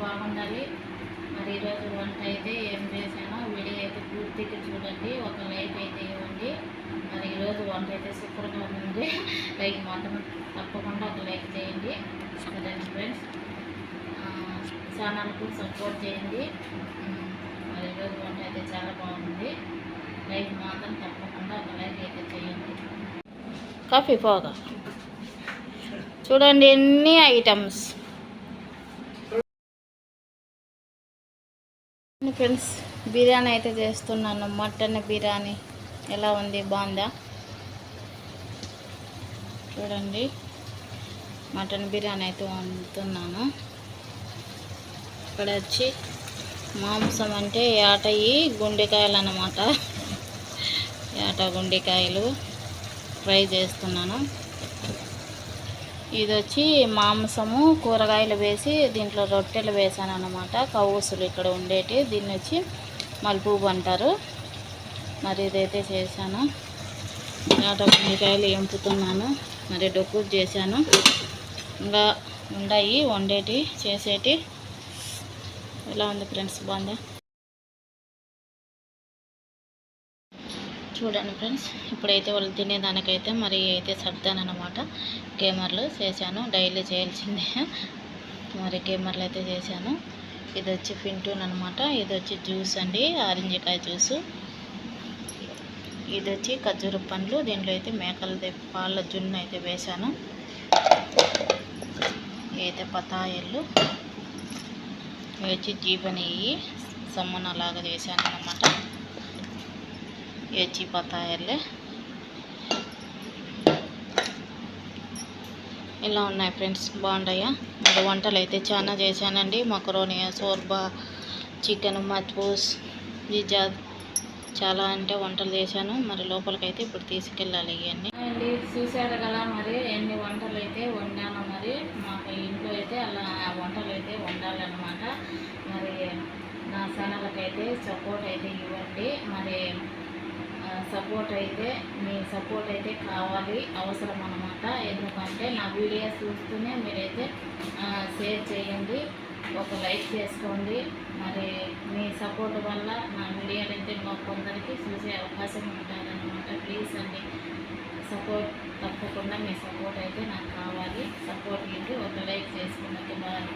బాగుండాలి. మరి ఈరోజు వంట అయితే ఏం చేశానో వీడియో అయితే పూర్తిగా చూడండి, ఒక లైక్ అయితే ఇవ్వండి. మరి ఈరోజు వంట అయితే సూపర్గా ఉంది. లైక్ మాత్రం తప్పకుండా ఒక లైక్ చేయండి. సరే ఫ్రెండ్స్, ఛానల్కు సపోర్ట్ చేయండి. మరి ఈరోజు వంట అయితే చాలా బాగుంది. లైక్ మాత్రం తప్పకుండా ఒక లైక్ అయితే చేయండి. కాఫీ పోగా చూడండి ఎన్ని ఐటమ్స్. ఫ్రెండ్స్, బిర్యానీ అయితే చేస్తున్నాను. మటన్ బిర్యానీ ఎలా ఉంది, బాగుందా? చూడండి, మటన్ బిర్యానీ అయితే వండుతున్నాను. ఇక్కడ వచ్చి మాంసం అంటే ఏటయి గుండెకాయలు అన్నమాట. ఏట గుండెకాయలు ఫ్రై చేస్తున్నాను. ఇది వచ్చి మాంసము కూరగాయలు వేసి దీంట్లో రొట్టెలు వేసాను అన్నమాట. కౌసులు ఇక్కడ ఉండేటి, దీన్ని వచ్చి మల్పువ్వు అంటారు. మరి ఇదైతే చేశాను. ఆట గుండెకాయలు ఎంపుతున్నాను. మరి డొక్కు చేశాను. ఇంకా ఉన్నాయి వండేటి చేసేటి. ఎలా ఉంది ఫ్రెండ్స్, బాగుందా? చూడండి ఫ్రెండ్స్, ఇప్పుడైతే వాళ్ళు తినేదానికైతే మరి అయితే సర్దానమాట. కేమర్లు చేశాను, డైలీ చేయాల్సిందే. మరి కేమర్లు అయితే చేశాను. ఇది వచ్చి ఫింటూన్ అనమాట. ఇది వచ్చి జ్యూస్ అండి, ఆరెంజకాయ జ్యూసు. ఇది వచ్చి ఖర్జూర పండ్లు. దీంట్లో అయితే మేకల పాల జున్ను అయితే వేశాను. అయితే పతాయిలు. ఇవి వచ్చి జీవనెయ్యి సమ్మన లాగా చేశాను అన్నమాట. ఏచి పతాయలే ఇలా ఉన్నాయి ఫ్రెండ్స్, బాగుంటాయా? మరి వంటలు అయితే చాలా చేశానండి. మకరోని, సోర్బా, చికెన్, మత్బూస్, పిజ్జా, చాలా అంటే వంటలు చేశాను. మరి లోపలికైతే ఇప్పుడు తీసుకెళ్ళాలి. ఇవన్నీ అండి చూశారు కదా, మరి ఎన్ని వంటలు అయితే వండాను. మరి మాకు ఇంట్లో అయితే అలా వంటలు అయితే వండాలన్నమాట. మరి నా ఛానల్కైతే సపోర్ట్ అయితే ఇవ్వండి. మరి సపోర్ట్ అయితే మీ సపోర్ట్ అయితే కావాలి, అవసరం అన్నమాట. ఎందుకంటే నా వీడియో చూస్తూనే మీరైతే షేర్ చేయండి, ఒక లైక్ చేసుకోండి. మరి మీ సపోర్ట్ వల్ల నా వీడియోలు అయితే కొందరికి చూసే అవకాశం ఉంటుందన్నమాట. ప్లీజ్ అండి, సపోర్ట్ తప్పకుండా మీ సపోర్ట్ అయితే నాకు కావాలి. సపోర్ట్ ఇవ్వండి, ఒక లైక్ చేసుకున్నట్టు బాగా.